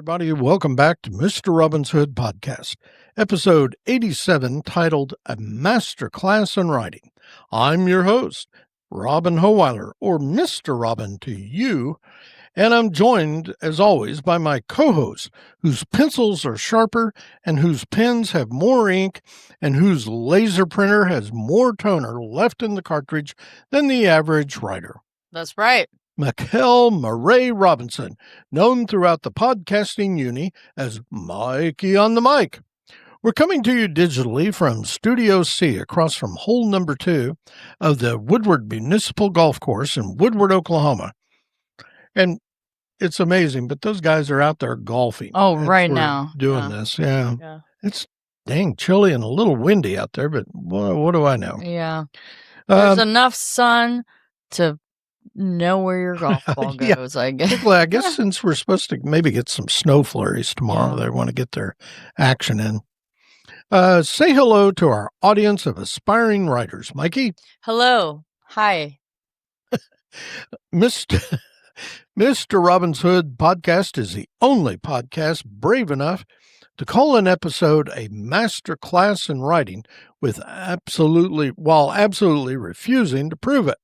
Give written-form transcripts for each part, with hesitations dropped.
everybody. Welcome back to Mr. Robin's Hood Podcast, episode 87, titled A Masterclass in Writing. I'm your host, Robin Hohweiler, or Mr. Robin to you, and I'm joined, as always, by my co-hosts, whose pencils are sharper and whose pens have more ink and whose laser printer has more toner left in the cartridge than the average writer. That's right. Mikel Mauree Robinson, known throughout the podcasting uni as Mikey-on-the-Mic. We're coming to you digitally from Studio C across from hole number 2 of the Woodward Municipal Golf Course in Woodward, Oklahoma. And it's amazing, but those guys are out there golfing. Oh, right now. Doing this, yeah. It's dang chilly and a little windy out there, but what do I know? Yeah. There's enough sun to know where your golf ball goes, I guess. Well, I guess since we're supposed to maybe get some snow flurries tomorrow, they want to get their action in. Say hello to our audience of aspiring writers. Mikey? Hello. Hi. Mr. Robin's Hood Podcast is the only podcast brave enough to call an episode a masterclass in writing while absolutely refusing to prove it.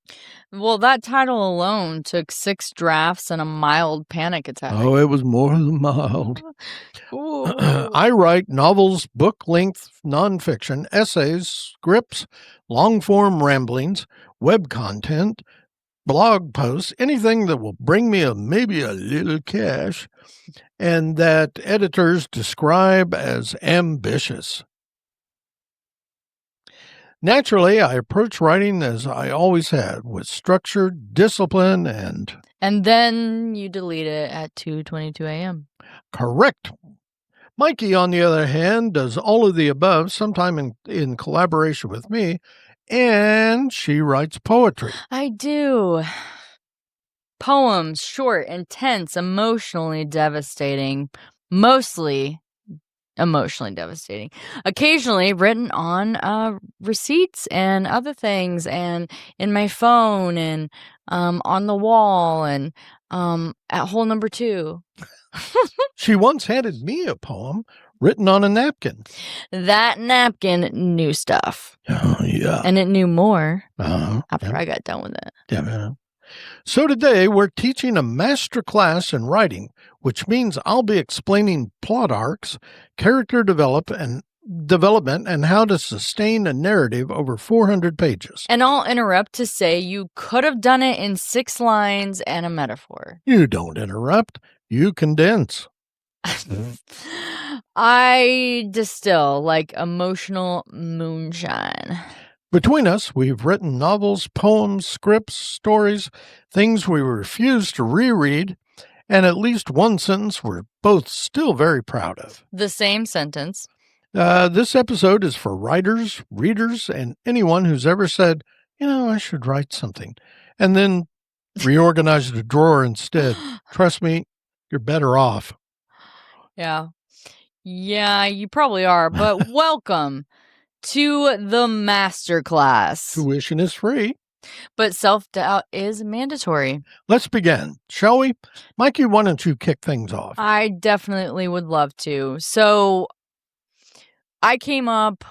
Well, that title alone took 6 drafts and a mild panic attack. Oh, it was more than mild. I write novels, book-length nonfiction, essays, scripts, long-form ramblings, web content, blog posts, anything that will bring me maybe a little cash, and that editors describe as ambitious. Naturally, I approach writing as I always had, with structure, discipline, and... And then you delete it at 2:22 a.m. Correct. Mikey, on the other hand, does all of the above, sometime in collaboration with me, and she writes poetry. I do. Poems, short, intense, emotionally devastating, mostly emotionally devastating, occasionally written on receipts and other things, and in my phone, and on the wall, and at hole number 2. She once handed me a poem written on a napkin. That napkin knew stuff. Oh, yeah. And it knew more after I got done with it. Yeah. So today we're teaching a master class in writing, which means I'll be explaining plot arcs, character development, and how to sustain a narrative over 400 pages. And I'll interrupt to say you could have done it in 6 lines and a metaphor. You don't interrupt. You condense. I distill like emotional moonshine. Between us, we've written novels, poems, scripts, stories, things we refuse to reread, and at least one sentence we're both still very proud of. The same sentence. This episode is for writers, readers, and anyone who's ever said, I should write something, and then reorganized a drawer instead. Trust me, you're better off. Yeah, you probably are, but welcome to the Masterclass. Tuition is free, but self-doubt is mandatory. Let's begin, shall we? Mikey, why don't you kick things off? I definitely would love to. So I came up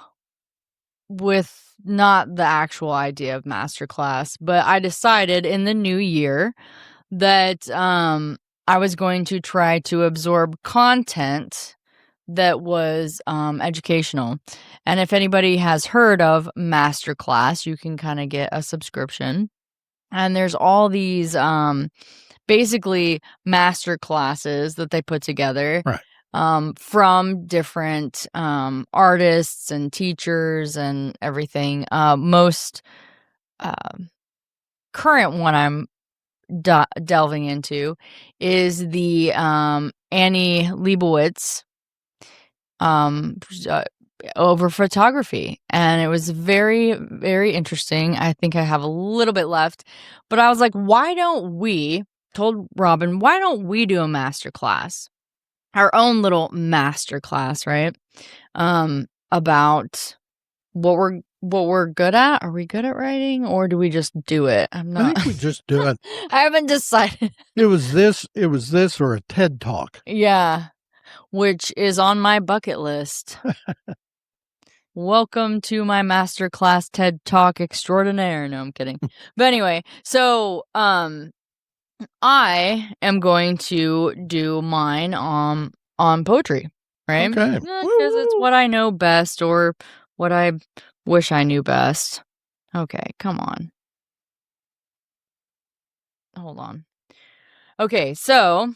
with not the actual idea of Masterclass, but I decided in the new year that I was going to try to absorb content that was educational. And if anybody has heard of Masterclass, you can kind of get a subscription. And there's all these basically master classes that they put together, right, from different artists and teachers and everything. Most current one I'm delving into is the Annie Leibovitz over photography, and it was very, very interesting. I think I have a little bit left, but I was like, told Robin, why don't we do a master class, our own little master class, right? About what we're good at. Are we good at writing, or do we just do it? I think we just do it. I haven't decided. It was this or a TED Talk. Yeah. which is on my bucket list. Welcome to my Masterclass TED Talk extraordinaire. No, I'm kidding. But anyway, so I am going to do mine on poetry, right? Okay. Because it's what I know best, or what I wish I knew best. Okay, come on. Hold on. Okay, so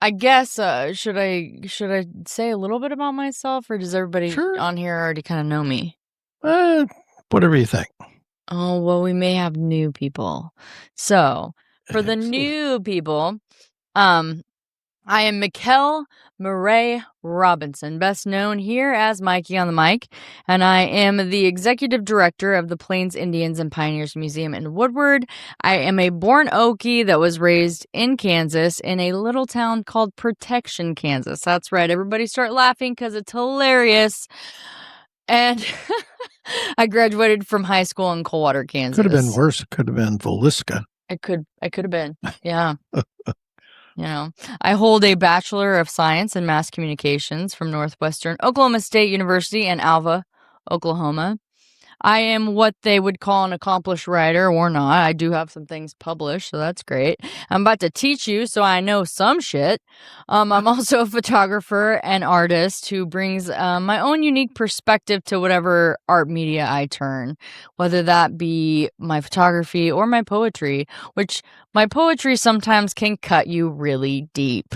I guess should I say a little bit about myself, or does everybody Sure. on here already kind of know me? Whatever you think. Oh, well, we may have new people. So, for the Excellent. new people, I am Mikel Mauree Robinson, best known here as Mikey-on-the-Mic, and I am the executive director of the Plains Indians and Pioneers Museum in Woodward. I am a born Okie that was raised in Kansas in a little town called Protection, Kansas. That's right. Everybody start laughing because it's hilarious. And I graduated from high school in Coldwater, Kansas. Could have been worse. It could have been Villisca. I could have been. Yeah. You know, I hold a Bachelor of Science in Mass Communications from Northwestern Oklahoma State University in Alva, Oklahoma. I am what they would call an accomplished writer, or not. I do have some things published, so that's great. I'm about to teach you, so I know some shit. I'm also a photographer and artist who brings my own unique perspective to whatever art media I turn, whether that be my photography or my poetry, which my poetry sometimes can cut you really deep.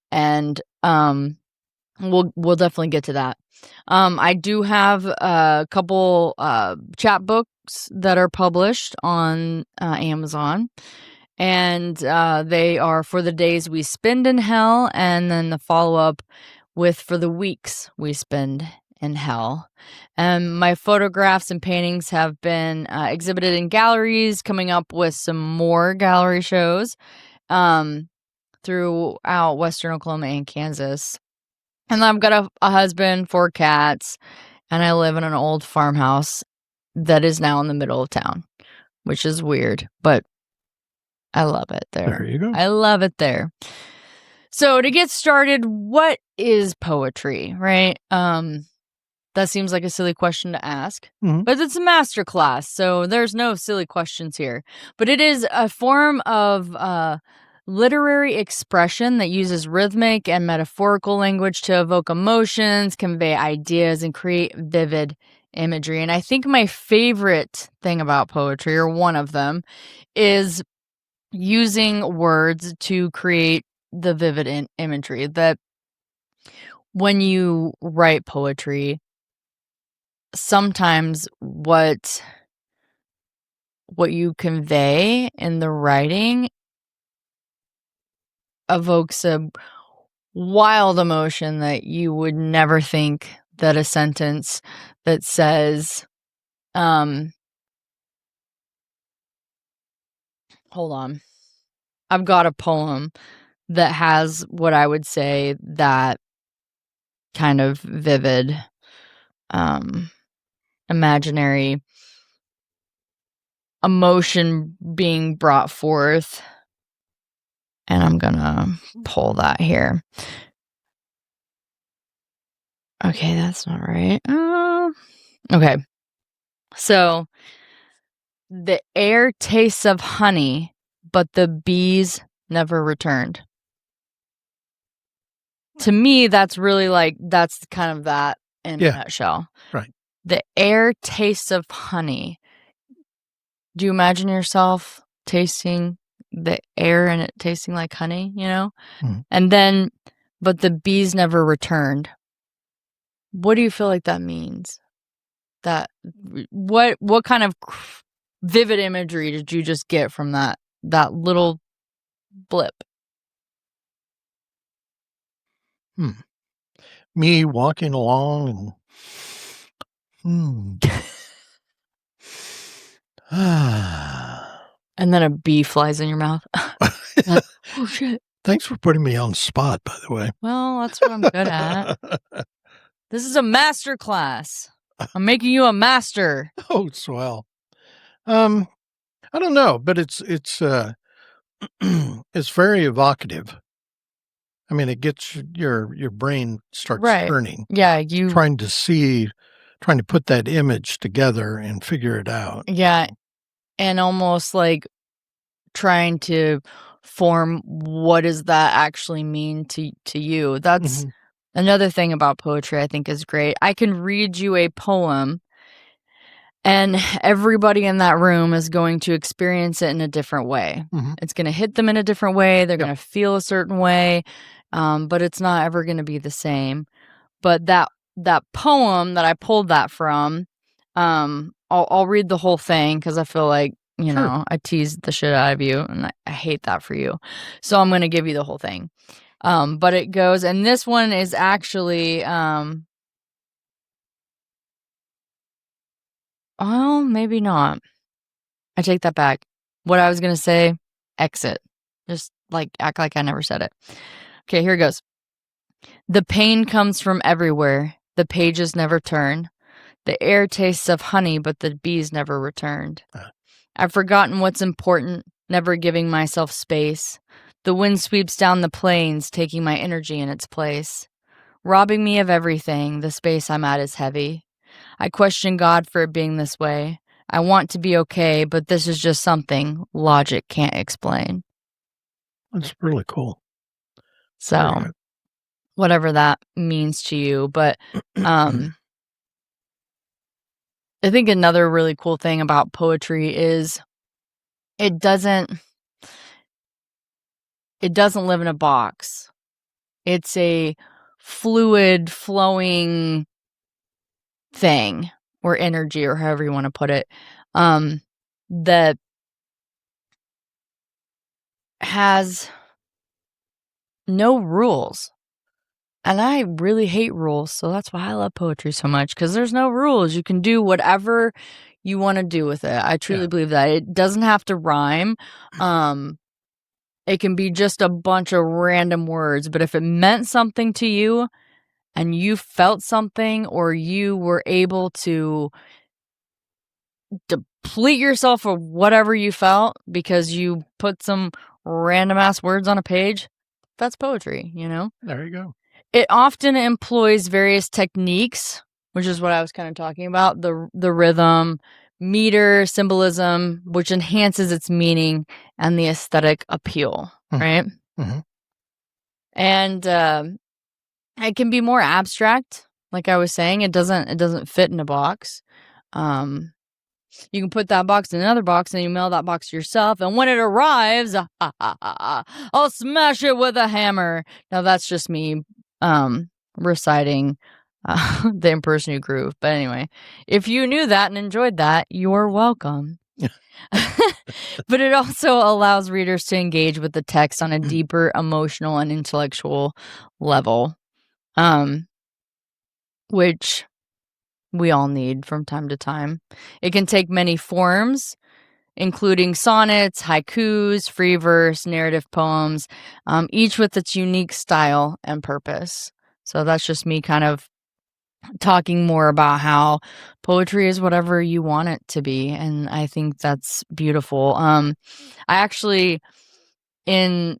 And we'll definitely get to that. I do have a couple chapbooks that are published on Amazon, and they are For the Days We Spend in Hell, and then the follow-up with For the Weeks We Spend in Hell. And my photographs and paintings have been exhibited in galleries, coming up with some more gallery shows throughout Western Oklahoma and Kansas. And I've got a husband, 4 cats, and I live in an old farmhouse that is now in the middle of town, which is weird, but I love it there. There you go. I love it there. So to get started, what is poetry, right? That seems like a silly question to ask, but it's a masterclass, so there's no silly questions here. But it is a form of literary expression that uses rhythmic and metaphorical language to evoke emotions, convey ideas, and create vivid imagery. And I think my favorite thing about poetry, or one of them, is using words to create the vivid imagery. That when you write poetry, sometimes what you convey in the writing evokes a wild emotion that you would never think that a sentence that says, hold on, I've got a poem that has what I would say that kind of vivid, imaginary emotion being brought forth. And I'm gonna pull that here. Okay, that's not right. Okay. So, the air tastes of honey, but the bees never returned. To me, that's really that's kind of that in a nutshell. Right. The air tastes of honey. Do you imagine yourself tasting the air and it tasting like honey, you know? And then, but the bees never returned. What do you feel like that means? That what kind of vivid imagery did you just get from that little blip? Me walking along and and then a bee flies in your mouth. Oh shit. Thanks for putting me on the spot, by the way. Well, that's what I'm good at. This is a master class. I'm making you a master. Oh, swell. I don't know, but it's it's very evocative. I mean, it gets your brain starts Right. turning, Yeah, trying to put that image together and figure it out. yeah, and almost like trying to form what does that actually mean to you. That's Mhm. another thing about poetry I think is great. I can read you a poem and everybody in that room is going to experience it in a different way. Mhm. It's going to hit them in a different way. They're Yep. going to feel a certain way, but it's not ever going to be the same. But that poem that I pulled that from, I'll read the whole thing because I feel like Sure. I teased the shit out of you, and I hate that for you. So I'm going to give you the whole thing. But it goes, and this one is actually oh, maybe not. I take that back. What I was going to say, exit. Just like act like I never said it. Okay, here it goes. The pain comes from everywhere. The pages never turn. The air tastes of honey, but the bees never returned. I've forgotten what's important, never giving myself space. The wind sweeps down the plains, taking my energy in its place. Robbing me of everything, the space I'm at is heavy. I question God for it being this way. I want to be okay, but this is just something logic can't explain. That's really cool. So, whatever that means to you. But I think another really cool thing about poetry is it doesn't live in a box. It's a fluid, flowing thing or energy or however you want to put it, that has no rules. And I really hate rules, so that's why I love poetry so much, because there's no rules. You can do whatever you want to do with it. I truly believe that. It doesn't have to rhyme. It can be just a bunch of random words, but if it meant something to you and you felt something or you were able to deplete yourself of whatever you felt because you put some random ass words on a page, that's poetry, There you go. It often employs various techniques, which is what I was kind of talking about, the rhythm, meter, symbolism, which enhances its meaning and the aesthetic appeal, right? Mhm. And it can be more abstract, like I was saying. It doesn't fit in a box. You can put that box in another box and you mail that box to yourself. And when it arrives, I'll smash it with a hammer. Now that's just me reciting the Impersonate Groove. But anyway, if you knew that and enjoyed that, you're welcome. But it also allows readers to engage with the text on a deeper emotional and intellectual level, which we all need from time to time. It can take many forms, including sonnets, haikus, free verse, narrative poems, each with its unique style and purpose. So that's just me kind of talking more about how poetry is whatever you want it to be, and I think that's beautiful. I actually, in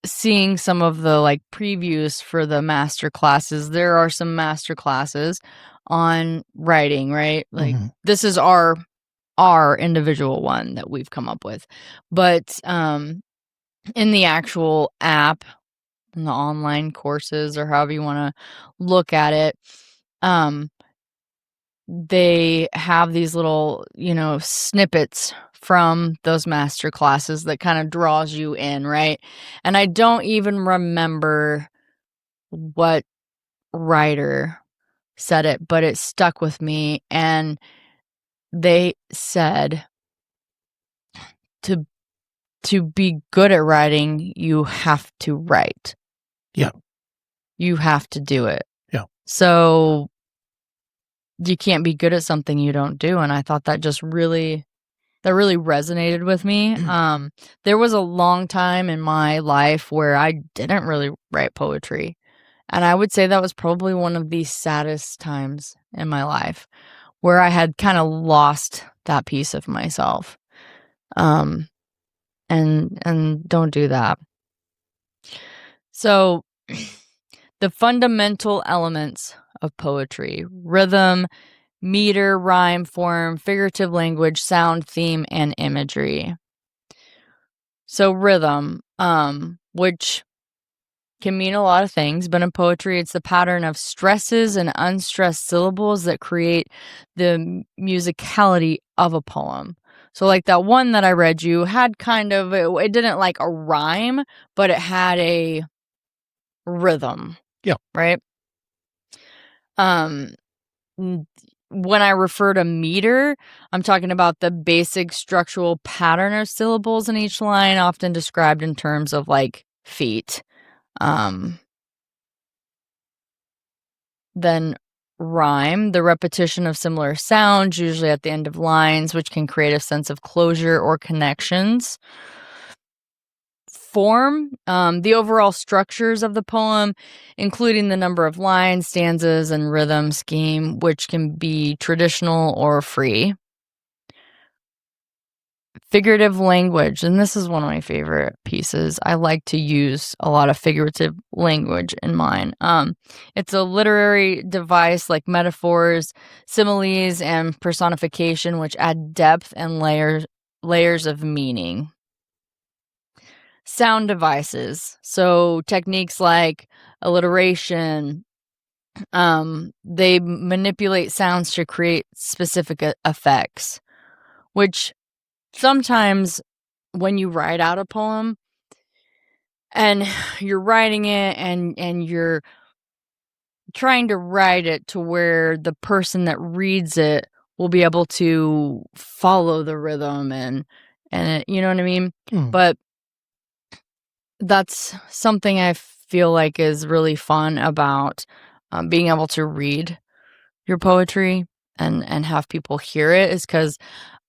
seeing some of the like previews for the master classes, there are some master classes on writing, right? Like this is our individual one that we've come up with. But in the actual app, in the online courses or however you want to look at it, they have these little, snippets from those master classes that kind of draws you in, right? And I don't even remember what writer said it, but it stuck with me. And they said to be good at writing, you have to write. Yeah. You have to do it. Yeah. So you can't be good at something you don't do. And I thought that really resonated with me. There was a long time in my life where I didn't really write poetry. And I would say that was probably one of the saddest times in my life where I had kind of lost that piece of myself. And don't do that. So, the fundamental elements of poetry: rhythm, meter, rhyme, form, figurative language, sound, theme, and imagery. So rhythm, which can mean a lot of things, but in poetry, it's the pattern of stresses and unstressed syllables that create the musicality of a poem. So like that one that I read you had kind of, it didn't like a rhyme, but it had a rhythm. Yeah. Right? When I refer to meter, I'm talking about the basic structural pattern of syllables in each line, often described in terms of like feet. Then rhyme, the repetition of similar sounds, usually at the end of lines, which can create a sense of closure or connections. Form, the overall structures of the poem, including the number of lines, stanzas, and rhythm scheme, which can be traditional or free. Figurative language, and this is one of my favorite pieces. I like to use a lot of figurative language in mine. It's a literary device like metaphors, similes, and personification, which add depth and layers of meaning. Sound devices, so techniques like alliteration, they manipulate sounds to create specific effects, which sometimes when you write out a poem and you're writing it and you're trying to write it to where the person that reads it will be able to follow the rhythm and it, you know what I mean? But that's something I feel like is really fun about being able to read your poetry and have people hear it, is because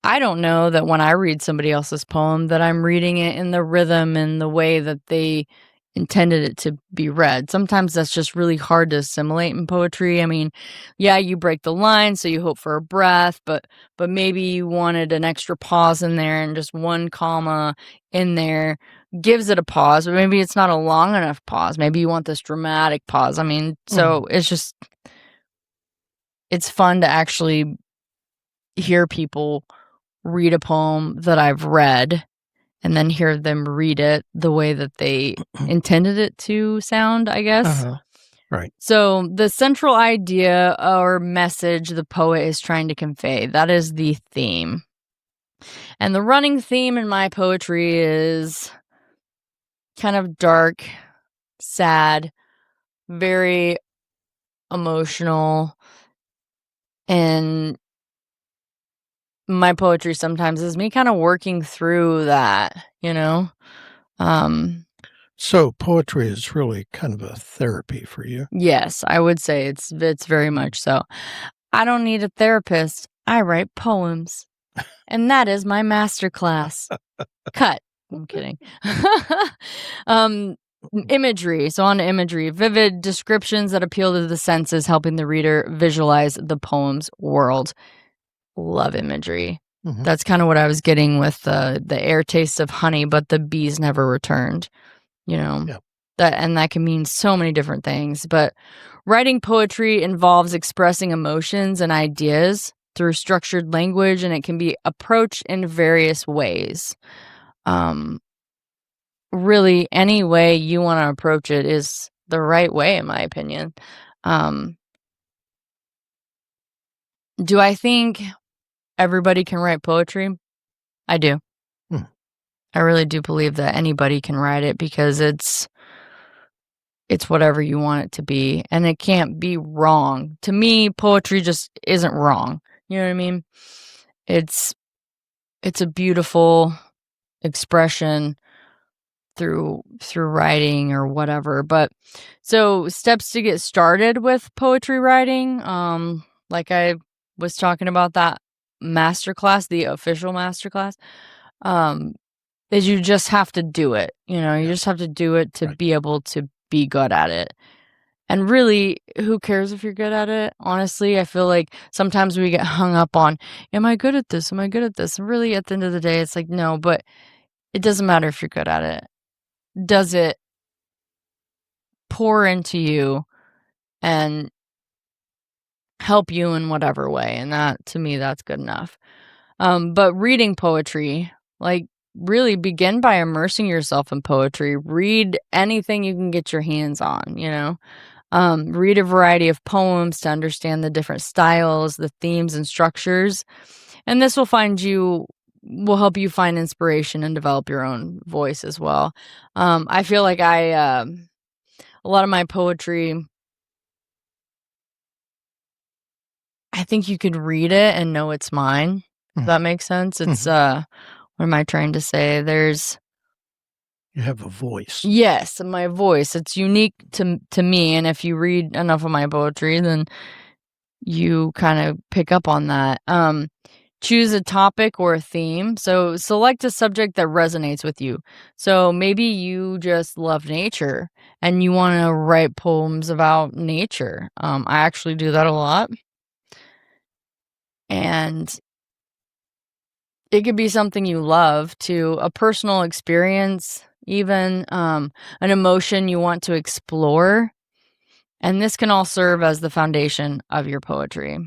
I don't know that when I read somebody else's poem that I'm reading it in the rhythm and the way that they intended it to be read. Sometimes that's just really hard to assimilate in poetry. I mean, yeah, you break the line, so you hope for a breath, but maybe you wanted an extra pause in there, and just one comma in there gives it a pause, but maybe it's not a long enough pause. Maybe you want this dramatic pause. I mean, so it's fun to actually hear people read a poem that I've read and then hear them read it the way that they intended it to sound, I guess. Right. So the central idea or message the poet is trying to convey, that is the theme. And the running theme in my poetry is kind of dark, sad, very emotional, and my poetry sometimes is me kind of working through that, you know? So poetry is really kind of a therapy for you. Yes, I would say it's very much so. I don't need a therapist. I write poems. And that is my masterclass. Cut. I'm kidding. Imagery. So on to imagery. Vivid descriptions that appeal to the senses, helping the reader visualize the poem's world. Love imagery. That's kind of what I was getting with the air tastes of honey, but the bees never returned. You know, that can mean so many different things. But writing poetry involves expressing emotions and ideas through structured language, and it can be approached in various ways. Really, any way you want to approach it is the right way, in my opinion. Do I think everybody can write poetry? I do. I really do believe that anybody can write it, because it's whatever you want it to be, and it can't be wrong. To me, poetry just isn't wrong. You know what I mean? It's a beautiful expression through writing or whatever. But so steps to get started with poetry writing, like I was talking about that masterclass, the official masterclass, is you just have to do it. You know, you just have to do it to be able to be good at it. And really, who cares if you're good at it? Honestly, I feel like sometimes we get hung up on, am I good at this? Am I good at this? And really, at the end of the day, it's like, no, but it doesn't matter if you're good at it. Does it pour into you and help you in whatever way. And that, to me, that's good enough. But reading poetry, like, really begin by immersing yourself in poetry. Read anything you can get your hands on, read a variety of poems to understand the different styles, the themes and structures. And this will help you find inspiration and develop your own voice as well. I feel like a lot of my poetry, I think you could read it and know it's mine. If that makes sense. It's, what am I trying to say? You have a voice. Yes, my voice. It's unique to me, and if you read enough of my poetry, then you kind of pick up on that. Choose a topic or a theme. So select a subject that resonates with you. So maybe you just love nature and you want to write poems about nature. I actually do that a lot. And it could be something you love, to a personal experience, even an emotion you want to explore. And this can all serve as the foundation of your poetry.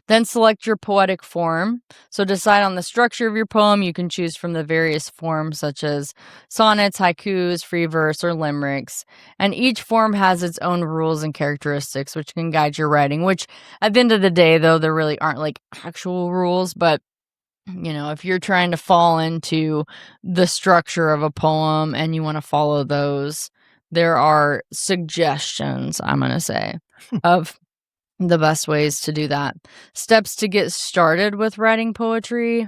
Then select your poetic form. So decide on the structure of your poem. You can choose from the various forms such as sonnets, haikus, free verse, or limericks. And each form has its own rules and characteristics which can guide your writing, which at the end of the day, though, there really aren't like actual rules, but if you're trying to fall into the structure of a poem and you want to follow those, there are suggestions, I'm going to say, of the best ways to do that. Steps to get started with writing poetry.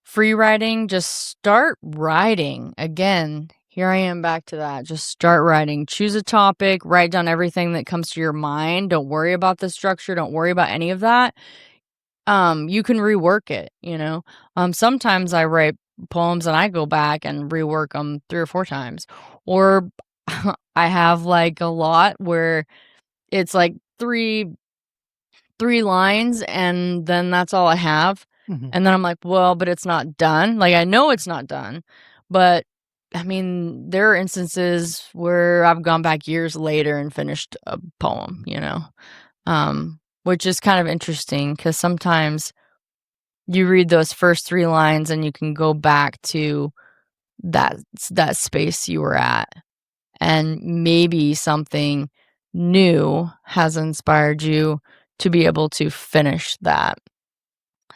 Free writing, just start writing. Again, here I am back to that. Just start writing. Choose a topic, write down everything that comes to your mind. Don't worry about the structure. Don't worry about any of that. You can rework it, sometimes I write poems and I go back and rework them 3 or 4 times, or I have like a lot where it's like three lines and then that's all I have. And then I'm like, well, but it's not done. Like, I know it's not done, but I mean, there are instances where I've gone back years later and finished a poem, which is kind of interesting because sometimes you read those first 3 lines and you can go back to that space you were at, and maybe something new has inspired you to be able to finish that.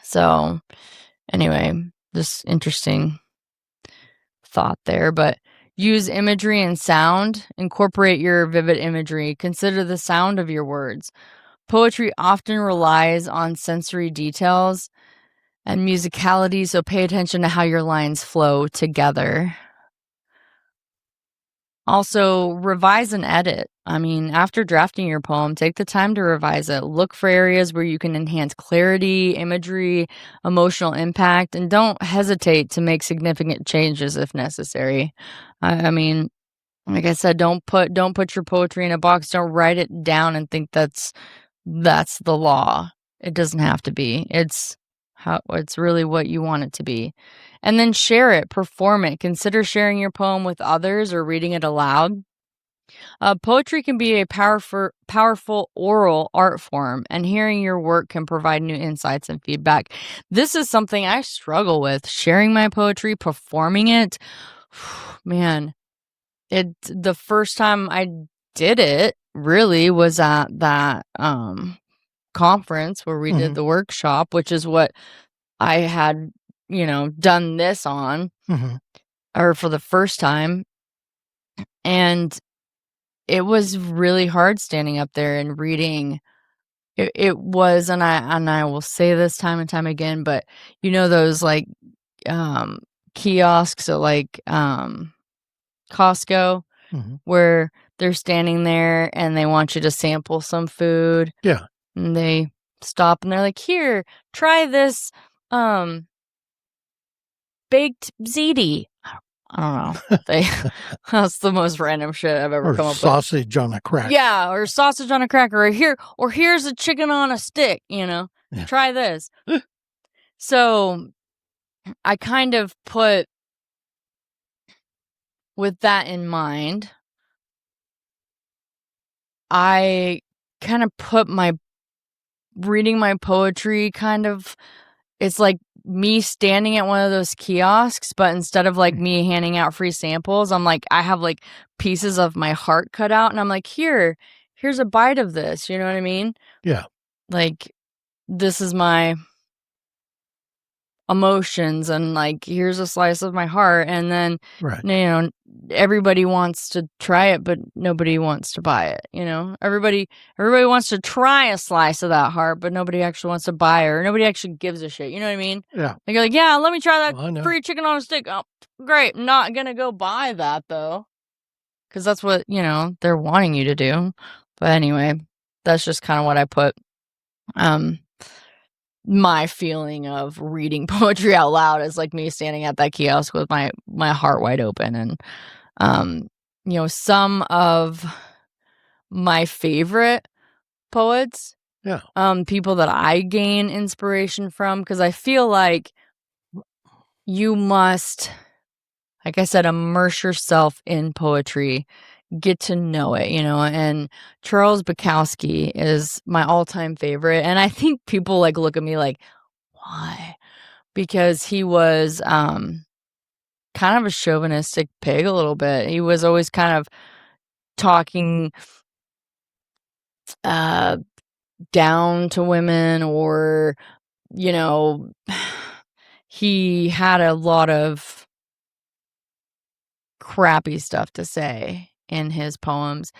So anyway, just interesting thought there. But use imagery and sound. Incorporate your vivid imagery. Consider the sound of your words. Poetry often relies on sensory details and musicality, so pay attention to how your lines flow together. Also, revise and edit. I mean, after drafting your poem, take the time to revise it. Look for areas where you can enhance clarity, imagery, emotional impact, and don't hesitate to make significant changes if necessary. I mean, like I said, don't put your poetry in a box. Don't write it down and think that's the law. It doesn't have to be. It's really what you want it to be. And then share it, perform it. Consider sharing your poem with others or reading it aloud. Poetry can be a powerful oral art form, and hearing your work can provide new insights and feedback. This is something I struggle with, sharing my poetry, performing it. Man, the first time I did it really was at that conference where we did the workshop, which is what I had, done this on, or for the first time. And it was really hard standing up there and reading. It was, and I will say this time and time again, but those like kiosks at like Costco, where they're standing there and they want you to sample some food. Yeah. And they stop and they're like, "Here, try this baked ziti." I don't know. That's the most random shit I've ever come up with. Sausage on a cracker. Yeah, or sausage on a cracker. Or here's a chicken on a stick, Yeah. Try this. So I kind of put, with that in mind, I kind of put reading my poetry it's like me standing at one of those kiosks, but instead of like me handing out free samples, I'm like, I have like pieces of my heart cut out, and I'm like, here's a bite of this. You know what I mean? Yeah. Like, this is my emotions, and like, here's a slice of my heart. And then, everybody wants to try it, but nobody wants to buy it. Everybody wants to try a slice of that heart, but nobody actually wants to buy it, or nobody actually gives a shit. You know what I mean? Yeah. They're like, yeah, let me try that free chicken on a stick. Oh, great. I'm not gonna go buy that though, because that's what they're wanting you to do. But anyway, that's just kind of what I put. My feeling of reading poetry out loud is like me standing at that kiosk with my heart wide open. And some of my favorite poets, people that I gain inspiration from, because I feel like you must, like I said, immerse yourself in poetry, get to know it, and Charles Bukowski is my all-time favorite. And I think people like look at me like, why? Because he was kind of a chauvinistic pig a little bit. He was always kind of talking down to women, or he had a lot of crappy stuff to say in his poems.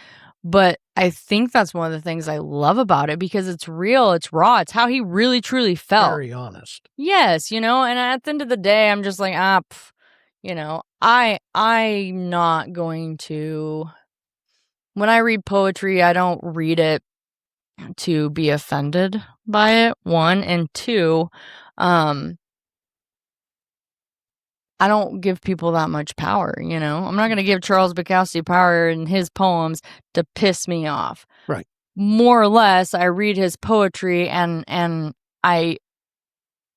But I think that's one of the things I love about it, because it's real, it's raw, it's how he really truly felt. Very honest. Yes, and at the end of the day, I'm just like, I'm not going to, when I read poetry, I don't read it to be offended by it, one, and two, I don't give people that much power, I'm not going to give Charles Bukowski power in his poems to piss me off. Right. More or less, I read his poetry and I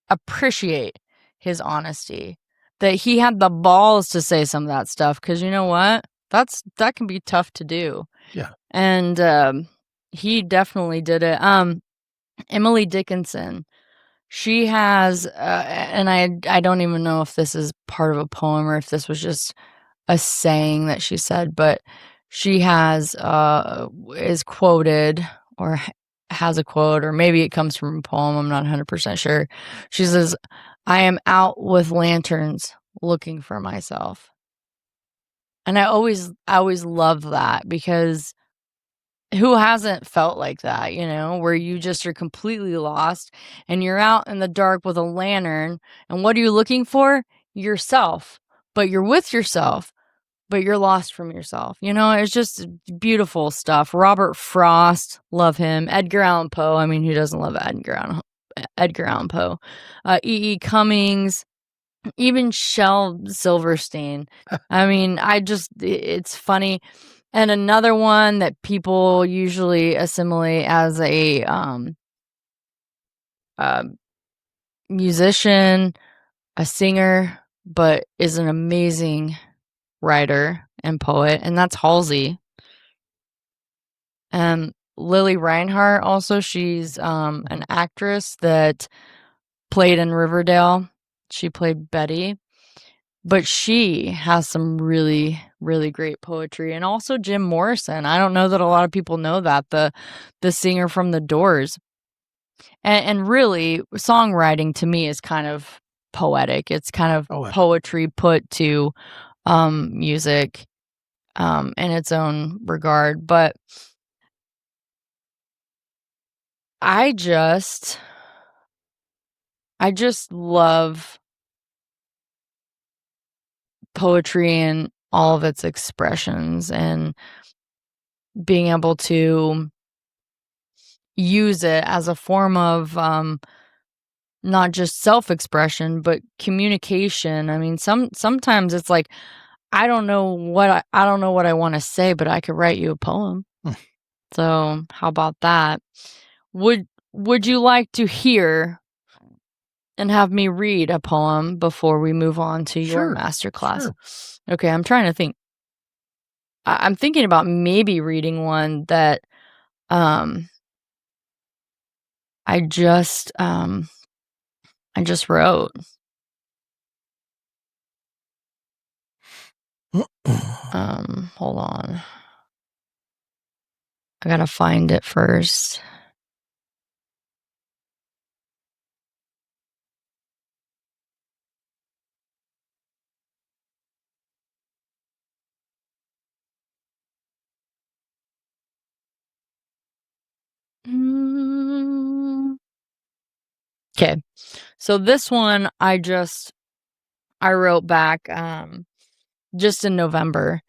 appreciate his honesty, that he had the balls to say some of that stuff, because you know what? That can be tough to do. Yeah. And he definitely did it. Emily Dickinson, she has, and I don't even know if this is part of a poem or if this was just a saying that she said, but she has, is quoted, or has a quote, or maybe it comes from a poem, I'm not 100% sure. She says, I am out with lanterns looking for myself. And I always love that, because who hasn't felt like that, where you just are completely lost and you're out in the dark with a lantern, and what are you looking for? Yourself. But you're with yourself, but you're lost from yourself. It's just beautiful stuff. Robert Frost, love him. Edgar Allan Poe, I mean, who doesn't love Edgar Allan Poe? E.E. Cummings, even Shel Silverstein. I mean, it's funny. And another one that people usually assimilate as a musician, a singer, but is an amazing writer and poet, and that's Halsey. And Lily Reinhart, also, she's an actress that played in Riverdale. She played Betty. But she has some really, really great poetry. And also Jim Morrison. I don't know that a lot of people know that, the singer from The Doors. And really, songwriting to me is kind of poetic. It's kind of poetry put to music in its own regard. But I just love poetry and all of its expressions, and being able to use it as a form of not just self-expression, but communication. I mean, sometimes it's like, I don't know what I want to say, but I could write you a poem. So how about that? Would you like to hear and have me read a poem before we move on to your masterclass? Sure. Okay, I'm trying to think. I'm thinking about maybe reading one that I just wrote. Hold on. I gotta find it first. Okay. So this one I wrote back just in November.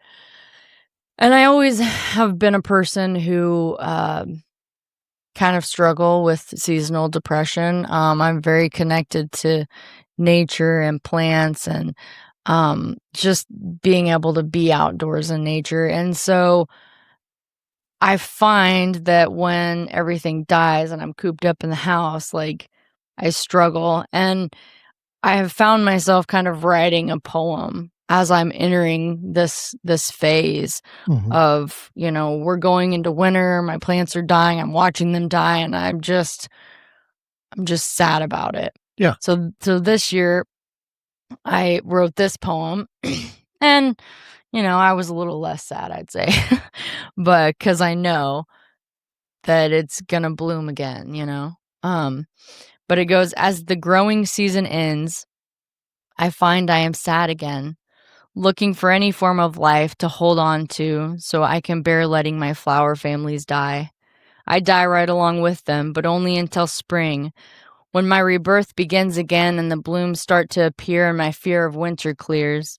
And I always have been a person who kind of struggle with seasonal depression. I'm very connected to nature and plants and just being able to be outdoors in nature. And so I find that when everything dies and I'm cooped up in the house, like I struggle. And I have found myself kind of writing a poem as I'm entering this phase of, we're going into winter, my plants are dying, I'm watching them die, and I'm just sad about it. Yeah. So this year I wrote this poem and I was a little less sad, I'd say. But cuz I know that it's going to bloom again, But it goes, as the growing season ends, I find I am sad again, looking for any form of life to hold on to so I can bear letting my flower families die. I die right along with them, but only until spring, when my rebirth begins again and the blooms start to appear and my fear of winter clears.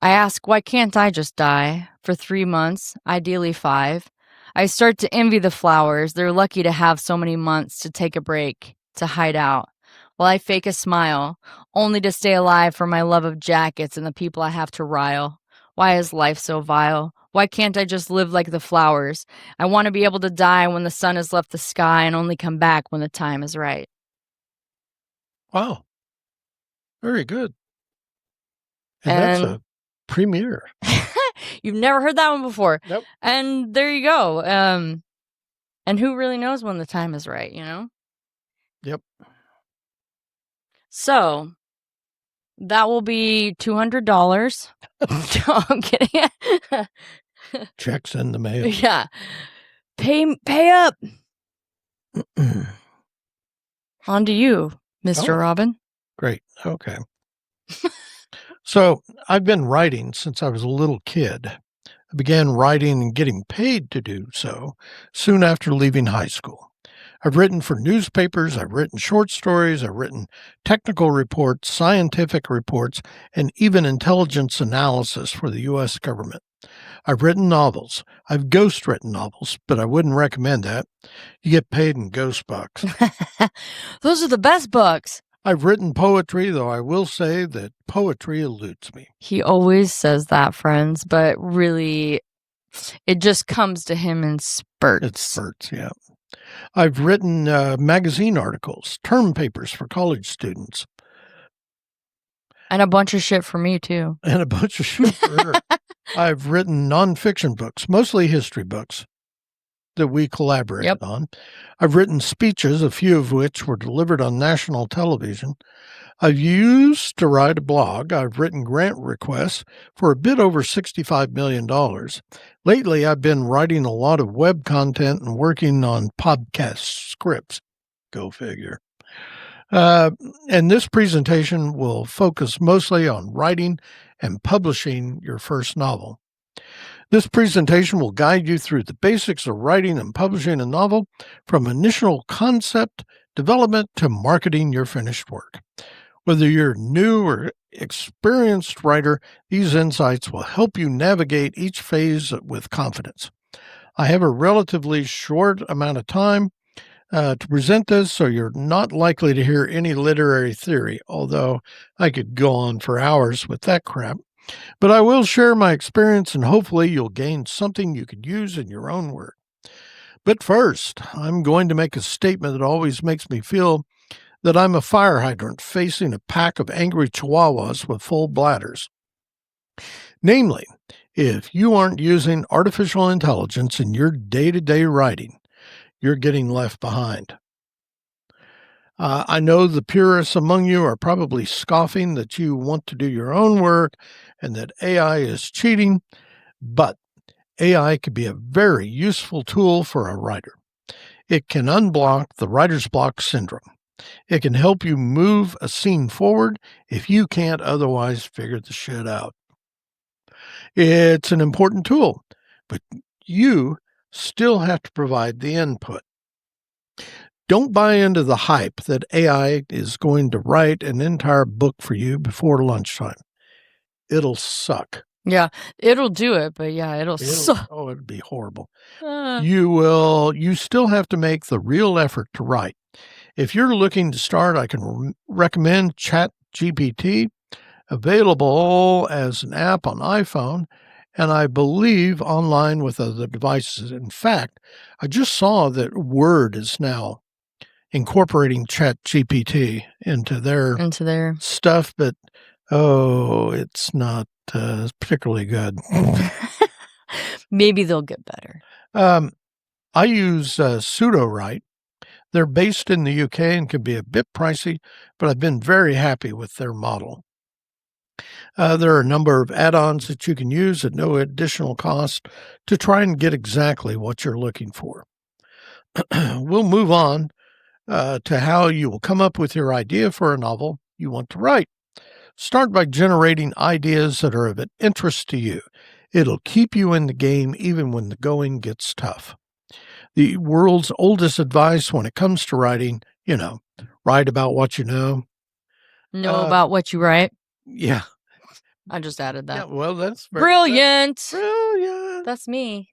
I ask, why can't I just die? For 3 months, ideally 5. I start to envy the flowers. They're lucky to have so many months to take a break, to hide out, while I fake a smile, only to stay alive for my love of jackets and the people I have to rile. Why is life so vile? Why can't I just live like the flowers? I want to be able to die when the sun has left the sky and only come back when the time is right. Wow. Very good. And that's a premiere. You've never heard that one before. Nope. And there you go. And who really knows when the time is right, Yep. So that will be $200. No, I'm kidding. Checks in the mail. Yeah. Pay up. On to you, Mr. Robin. Great. Okay. So I've been writing since I was a little kid. I began writing and getting paid to do so soon after leaving high school. I've written for newspapers, I've written short stories, I've written technical reports, scientific reports, and even intelligence analysis for the U.S. government. I've written novels. I've ghostwritten novels, but I wouldn't recommend that. You get paid in ghost bucks. Those are the best bucks. I've written poetry, though I will say that poetry eludes me. He always says that, friends, but really, it just comes to him in spurts. It's spurts, yeah. I've written magazine articles, term papers for college students. And a bunch of shit for me, too. And a bunch of shit for her. I've written nonfiction books, mostly history books, that we collaborated on. I've written speeches, a few of which were delivered on national television. I've used to write a blog. I've written grant requests for a bit over $65 million. Lately, I've been writing a lot of web content and working on podcast scripts. Go figure. And this presentation will focus mostly on writing and publishing your first novel. This presentation will guide you through the basics of writing and publishing a novel, from initial concept development to marketing your finished work. Whether you're a new or experienced writer, these insights will help you navigate each phase with confidence. I have a relatively short amount of time to present this, so you're not likely to hear any literary theory, although I could go on for hours with that crap. But I will share my experience, and hopefully you'll gain something you could use in your own work. But first, I'm going to make a statement that always makes me feel that I'm a fire hydrant facing a pack of angry chihuahuas with full bladders. Namely, if you aren't using artificial intelligence in your day-to-day writing, you're getting left behind. I know the purists among you are probably scoffing that you want to do your own work and that AI is cheating, but AI could be a very useful tool for a writer. It can unblock the writer's block syndrome. It can help you move a scene forward if you can't otherwise figure the shit out. It's an important tool, but you still have to provide the input. Don't buy into the hype that AI is going to write an entire book for you before lunchtime. It'll suck. Yeah, it'll do it, but yeah, it'll suck. Oh, it'd be horrible. You still have to make the real effort to write. If you're looking to start, I can recommend ChatGPT, available as an app on iPhone, and I believe online with other devices. In fact, I just saw that Word is now incorporating ChatGPT into their stuff, but it's not particularly good. Maybe they'll get better. I use Pseudo-Write. They're based in the UK and can be a bit pricey, but I've been very happy with their model. There are a number of add-ons that you can use at no additional cost to try and get exactly what you're looking for. We'll move on to how you will come up with your idea for a novel you want to write. Start by generating ideas that are of interest to you. It'll keep you in the game even when the going gets tough. The world's oldest advice when it comes to writing, write about what you know. Know about what you write. Yeah. I just added that. Yeah, well, that's brilliant. Brilliant. That's me.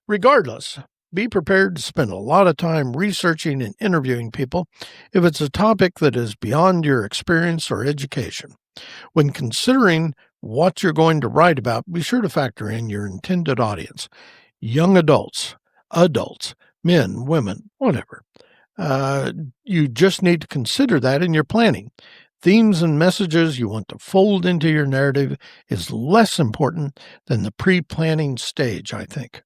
Regardless, be prepared to spend a lot of time researching and interviewing people if it's a topic that is beyond your experience or education. When considering what you're going to write about, be sure to factor in your intended audience. Young adults, men, women, whatever. You just need to consider that in your planning. Themes and messages you want to fold into your narrative is less important than the pre-planning stage, I think.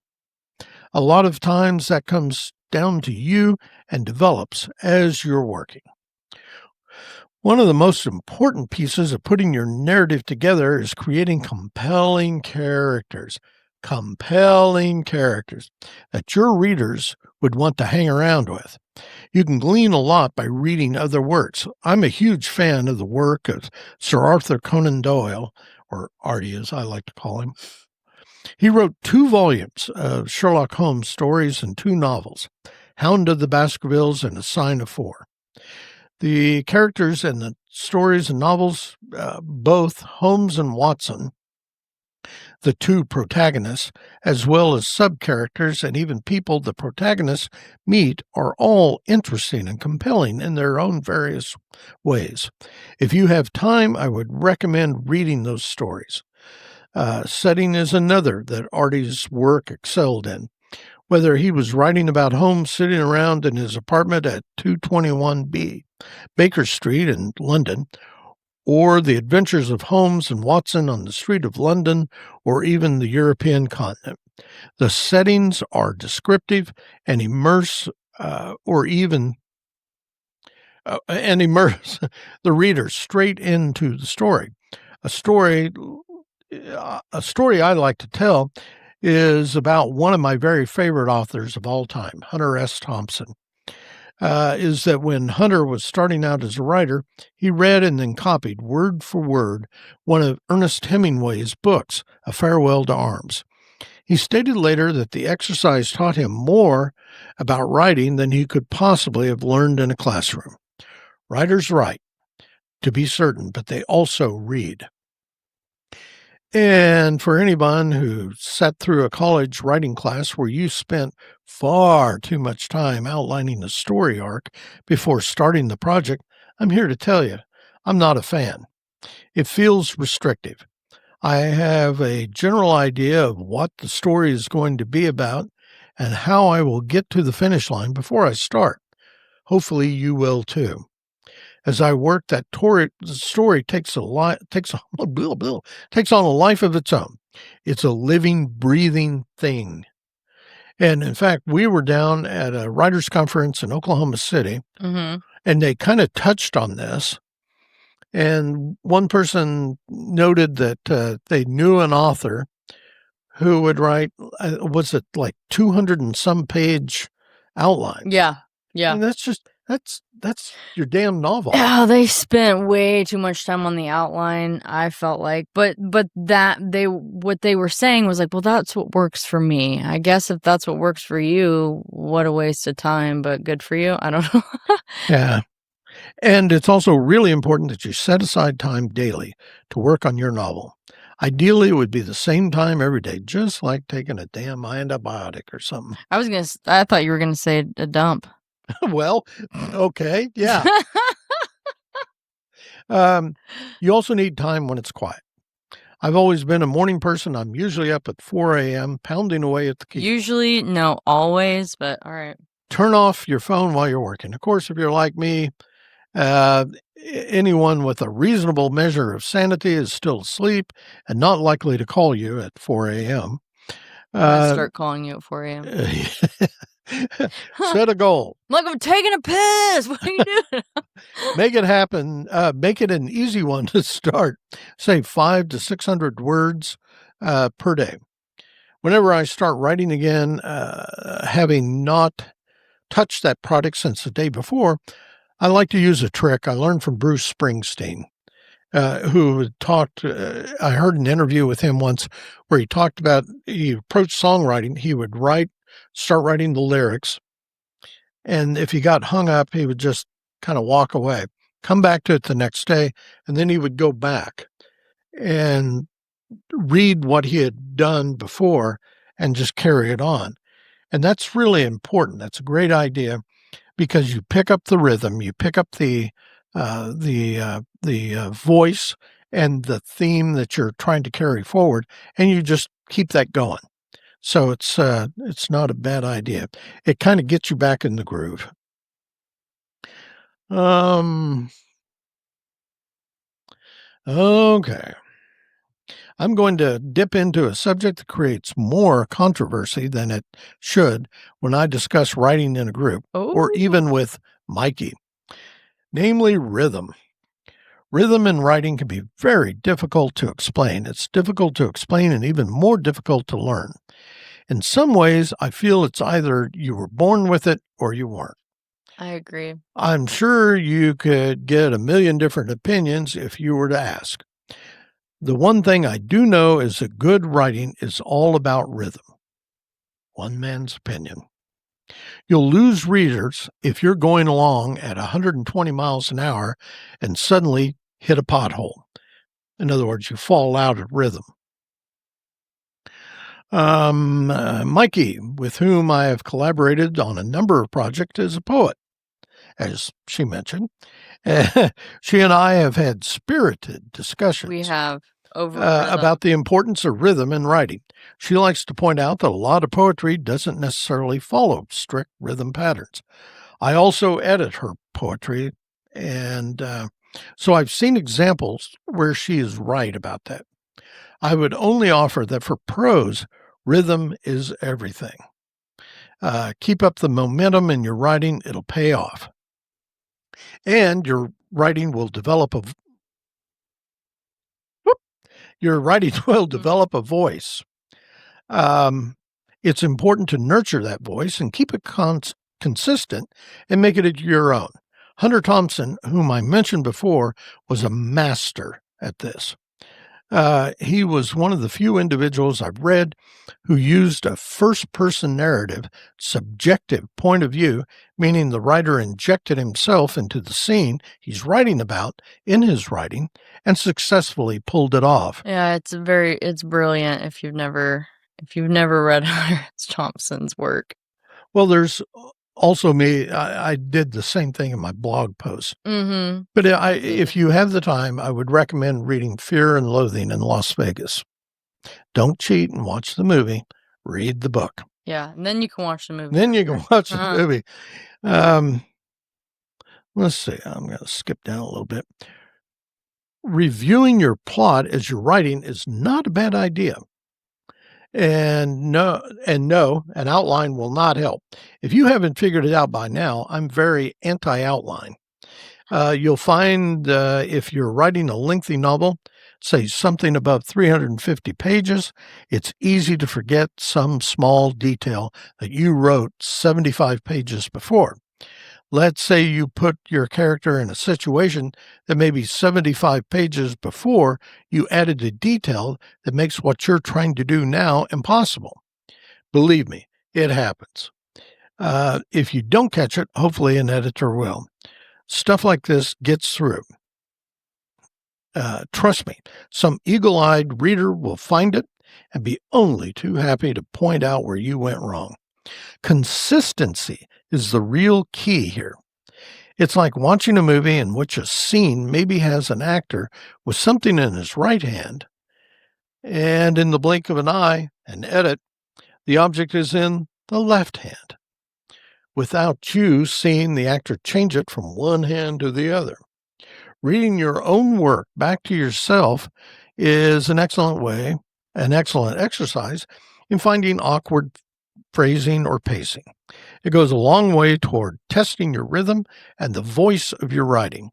A lot of times that comes down to you and develops as you're working. One of the most important pieces of putting your narrative together is creating compelling characters that your readers would want to hang around with. You can glean a lot by reading other works. I'm a huge fan of the work of Sir Arthur Conan Doyle, or Artie as I like to call him. He wrote 2 volumes of Sherlock Holmes stories and 2 novels, Hound of the Baskervilles and A Sign of 4. The characters in the stories and novels, both Holmes and Watson, the 2 protagonists, as well as sub-characters and even people the protagonists meet, are all interesting and compelling in their own various ways. If you have time, I would recommend reading those stories. Setting is another that Artie's work excelled in. Whether he was writing about Holmes sitting around in his apartment at 221B Baker Street in London, or the adventures of Holmes and Watson on the street of London, or even the European continent. The settings are descriptive and immerse the reader straight into the story. A story I like to tell is about one of my very favorite authors of all time, Hunter S. Thompson. Is that when Hunter was starting out as a writer, he read and then copied word for word one of Ernest Hemingway's books, A Farewell to Arms. He stated later that the exercise taught him more about writing than he could possibly have learned in a classroom. Writers write, to be certain, but they also read. And for anyone who sat through a college writing class where you spent far too much time outlining the story arc before starting the project, I'm here to tell you, I'm not a fan. It feels restrictive. I have a general idea of what the story is going to be about and how I will get to the finish line before I start. Hopefully you will too. As I work, the story takes on a life of its own. It's a living, breathing thing. And in fact, we were down at a writers' conference in Oklahoma City, Mm-hmm. and they kind of touched on this. And one person noted that they knew an author who would write, was it like 200 and some page outlines? Yeah. Yeah. And that's your damn novel. Oh, they spent way too much time on the outline, I felt like. But what they were saying was like, well, that's what works for me. I guess if that's what works for you, what a waste of time, but good for you. I don't know. Yeah. And it's also really important that you set aside time daily to work on your novel. Ideally, it would be the same time every day, just like taking a damn antibiotic or something. I thought you were gonna say a dump. Well, okay, yeah. You also need time when it's quiet. I've always been a morning person. I'm usually up at 4 a.m. pounding away at the key. Usually, no, always, but all right. Turn off your phone while you're working. Of course, if you're like me, anyone with a reasonable measure of sanity is still asleep and not likely to call you at 4 a.m. I start calling you at 4 a.m. Set a goal. Look, I'm taking a piss. What are you doing? Make it happen. Make it an easy one to start. Say 500 to 600 words per day. Whenever I start writing again, having not touched that product since the day before, I like to use a trick I learned from Bruce Springsteen, who talked. I heard an interview with him once where he talked about he approached songwriting. He would start writing the lyrics, and if he got hung up, he would just kind of walk away, come back to it the next day, and then he would go back and read what he had done before and just carry it on. And that's really important. That's a great idea because you pick up the rhythm, you pick up the voice and the theme that you're trying to carry forward, and you just keep that going. So it's not a bad idea. It kind of gets you back in the groove. Okay. I'm going to dip into a subject that creates more controversy than it should when I discuss writing in a group or even with Mikey, namely rhythm. Rhythm in writing can be very difficult to explain. It's difficult to explain and even more difficult to learn. In some ways, I feel it's either you were born with it or you weren't. I agree. I'm sure you could get a million different opinions if you were to ask. The one thing I do know is that good writing is all about rhythm. One man's opinion. You'll lose readers if you're going along at 120 miles an hour and suddenly hit a pothole. In other words, you fall out of rhythm. Mikey, with whom I have collaborated on a number of projects, is a poet, as she mentioned. She and I have had spirited discussions. We have about the importance of rhythm in writing. She likes to point out that a lot of poetry doesn't necessarily follow strict rhythm patterns. I also edit her poetry, and so I've seen examples where she is right about that. I would only offer that for prose, rhythm is everything. Keep up the momentum in your writing, it'll pay off. And your writing will develop a voice. It's important to nurture that voice and keep it consistent and make it your own. Hunter Thompson, whom I mentioned before, was a master at this. He was one of the few individuals I've read who used a first-person narrative, subjective point of view, meaning the writer injected himself into the scene he's writing about in his writing and successfully pulled it off. Yeah, it's brilliant if you've never read Hunter Thompson's work. Well, there's also me. I did the same thing in my blog post. Mm-hmm. But if you have the time, I would recommend reading Fear and Loathing in Las Vegas. Don't cheat and watch the movie. Read the book. Yeah, and then you can watch the movie. Movie. Let's see. I'm going to skip down a little bit. Reviewing your plot as you're writing is not a bad idea. And no, an outline will not help. If you haven't figured it out by now, I'm very anti-outline. You'll find if you're writing a lengthy novel, say something above 350 pages, it's easy to forget some small detail that you wrote 75 pages before. Let's say you put your character in a situation that maybe 75 pages before you added a detail that makes what you're trying to do now impossible. Believe me, it happens. If you don't catch it, hopefully an editor will. Stuff like this gets through. Trust me, some eagle-eyed reader will find it and be only too happy to point out where you went wrong. Consistency is the real key here. It's like watching a movie in which a scene maybe has an actor with something in his right hand, and in the blink of an eye, an edit, the object is in the left hand, without you seeing the actor change it from one hand to the other. Reading your own work back to yourself is an excellent exercise in finding awkward phrasing or pacing. It goes a long way toward testing your rhythm and the voice of your writing.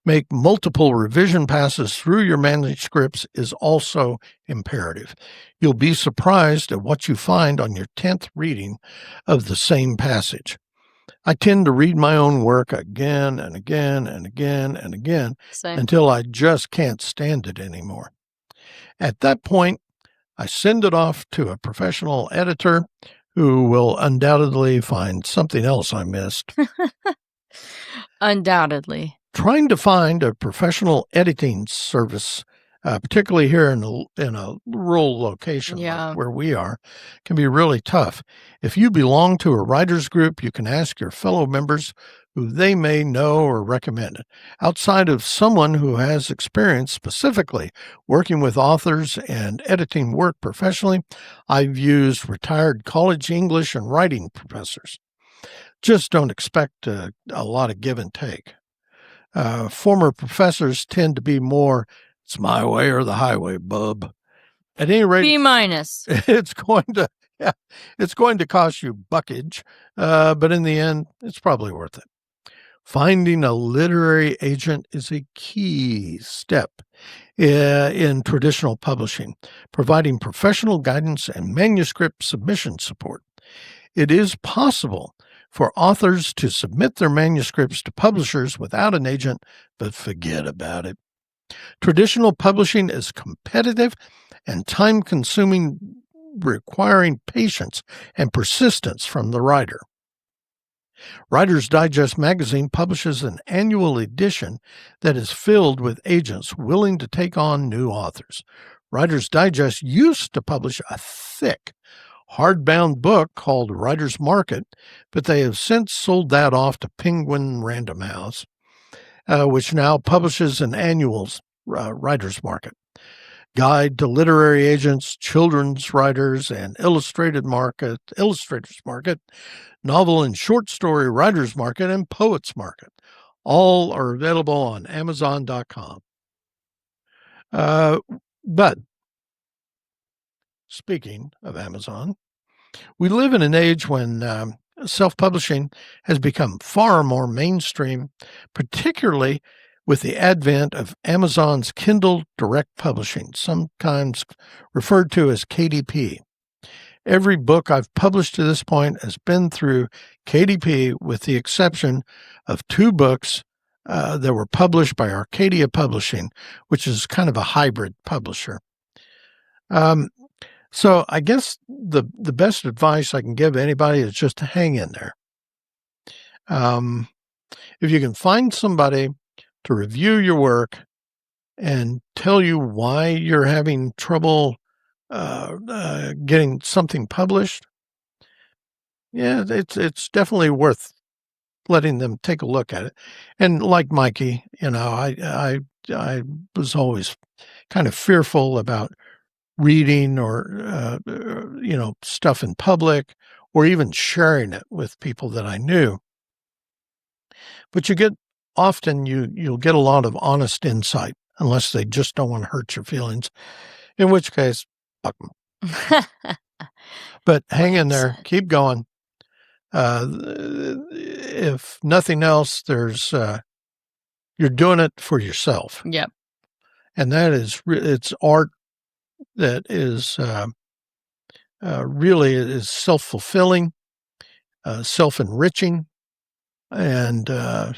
Make multiple revision passes through your manuscripts is also imperative. You'll be surprised at what you find on your 10th reading of the same passage. I tend to read my own work again and again and again and again until I just can't stand it anymore. At that point, I send it off to a professional editor who will undoubtedly find something else I missed. Undoubtedly. Trying to find a professional editing service, particularly here in a rural location like where we are, can be really tough. If you belong to a writers group, you can ask your fellow members who they may know or recommend it. Outside of someone who has experience specifically working with authors and editing work professionally, I've used retired college English and writing professors. Just don't expect a lot of give and take. Former professors tend to be more, it's my way or the highway, bub. At any rate, B-. It's going to cost you buckage, but in the end, it's probably worth it. Finding a literary agent is a key step in traditional publishing, providing professional guidance and manuscript submission support. It is possible for authors to submit their manuscripts to publishers without an agent, but forget about it. Traditional publishing is competitive and time-consuming, requiring patience and persistence from the writer. Writer's Digest magazine publishes an annual edition that is filled with agents willing to take on new authors. Writer's Digest used to publish a thick, hardbound book called Writer's Market, but they have since sold that off to Penguin Random House, which now publishes an annual Writer's Market. Guide to Literary Agents, Children's Writers, and Illustrators Market, Novel and Short Story Writers Market, and Poets Market. All are available on Amazon.com. But speaking of Amazon, we live in an age when self-publishing has become far more mainstream, particularly with the advent of Amazon's Kindle Direct Publishing, sometimes referred to as KDP. Every book I've published to this point has been through KDP, with the exception of 2 books that were published by Arcadia Publishing, which is kind of a hybrid publisher. So I guess the best advice I can give anybody is just to hang in there. If you can find somebody to review your work and tell you why you're having trouble getting something published, yeah, it's definitely worth letting them take a look at it. And like Mikey, I was always kind of fearful about reading or stuff in public, or even sharing it with people that I knew. But you'll get a lot of honest insight, unless they just don't want to hurt your feelings, in which case, fuck them. But hang in he there. said. Keep going. If nothing else, you're doing it for yourself. Yep. And that is, it's art that is really is self-fulfilling, self-enriching, and a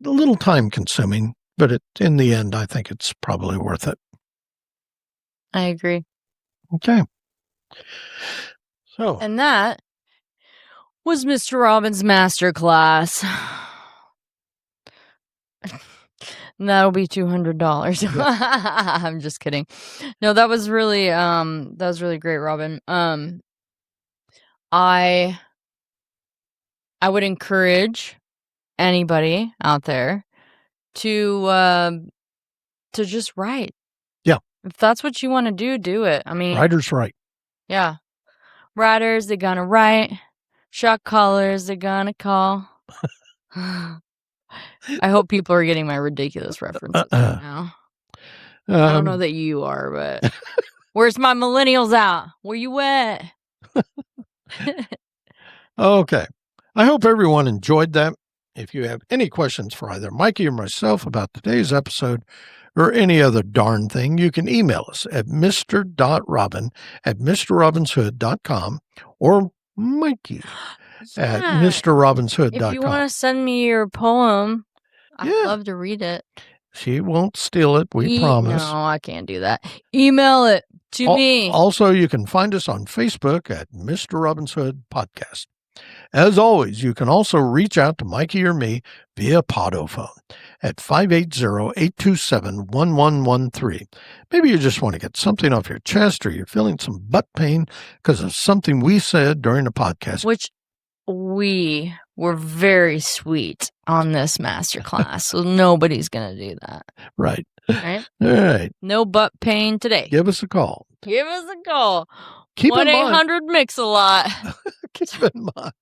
little time-consuming. But in the end, I think it's probably worth it. I agree. Okay. So, And that was Mr. Robin's masterclass. That'll be $200. Yeah. I'm just kidding. No, that was really great, Robin. I would encourage anybody out there to just write. Yeah. If that's what you want to do, do it. I mean, writers write. Yeah. Writers, they're gonna write. Shot callers, they're gonna call. I hope people are getting my ridiculous references right now. I don't know that you are, but where's my millennials out? Where you at? Okay. I hope everyone enjoyed that. If you have any questions for either Mikey or myself about today's episode or any other darn thing, you can email us at mr.robin@mrrobinshood.com or Mikey at mrrobinshood.com. If you want to send me your poem, I'd love to read it. She won't steal it, we promise. No, I can't do that. Email it to me. Also, you can find us on Facebook at Mr. Robin's Hood Podcast. As always, you can also reach out to Mikey or me via Podophone at 580-827-1113. Maybe you just want to get something off your chest or you're feeling some butt pain because of something we said during the podcast. Which we were very sweet on this masterclass, so nobody's going to do that. Right. Right? All right. No butt pain today. Give us a call. Give us a call. Keep 1-800-MIX-A-LOT. Keep in mind.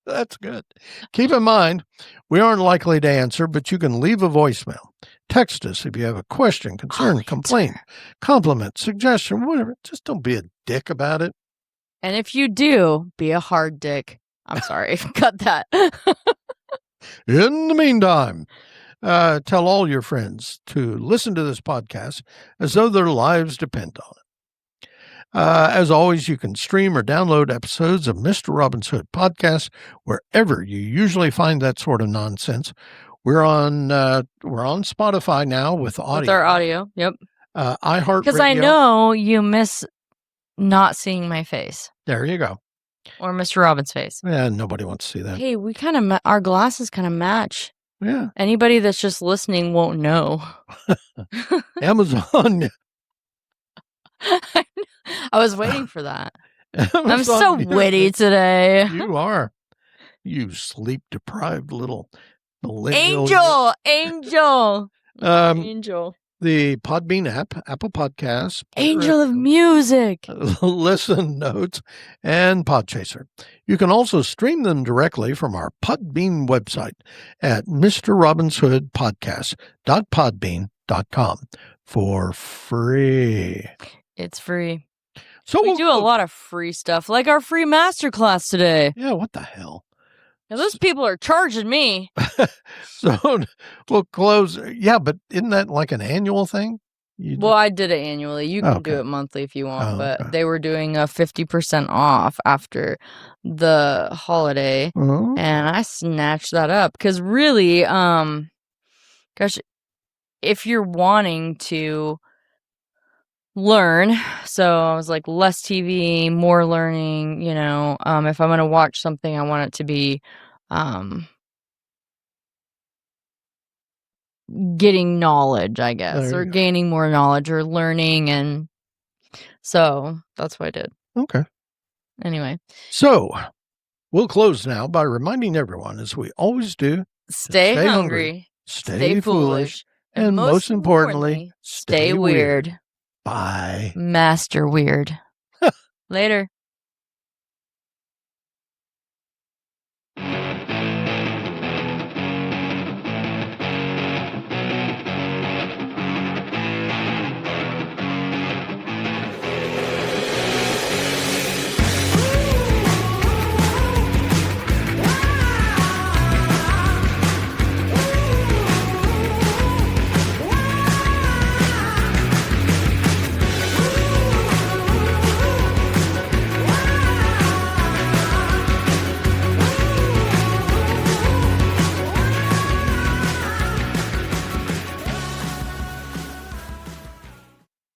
That's good. Keep in mind, we aren't likely to answer, but you can leave a voicemail. Text us if you have a question, concern, complaint, compliment, suggestion, whatever. Just don't be a dick about it. And if you do, be a hard dick. I'm sorry. Cut that. In the meantime, tell all your friends to listen to this podcast as though their lives depend on it. As always, you can stream or download episodes of Mr. Robin's Hood Podcast wherever you usually find that sort of nonsense. We're on Spotify now with audio. With our audio, yep. iHeartRadio. Because I know you miss not seeing my face. There you go. Or Mr. Robin's face. Yeah, nobody wants to see that. Hey, we kind of our glasses kind of match. Yeah. Anybody that's just listening won't know. Amazon. I was waiting for that. I'm so witty today. You are. You sleep-deprived little millennial. Angel. The Podbean app, Apple Podcasts, Angel of Music, Listen Notes, and Podchaser. You can also stream them directly from our Podbean website at mrrobinshoodpodcast.podbean.com for free. It's free. So we do a lot of free stuff, like our free masterclass today. Yeah, what the hell? Now, those people are charging me. So we'll close. Yeah, but isn't that like an annual thing? Well, I did it annually. You can do it monthly if you want, but they were doing a 50% off after the holiday, and I snatched that up because really, gosh, if you're wanting to learn, so I was like less TV, more learning, if I'm going to watch something, I want it to be getting knowledge, I guess, or gaining more knowledge or learning, and so that's what I did. Okay. Anyway. So we'll close now by reminding everyone, as we always do, stay hungry, stay foolish, and most importantly, stay weird. Bye. Master Weird. Later.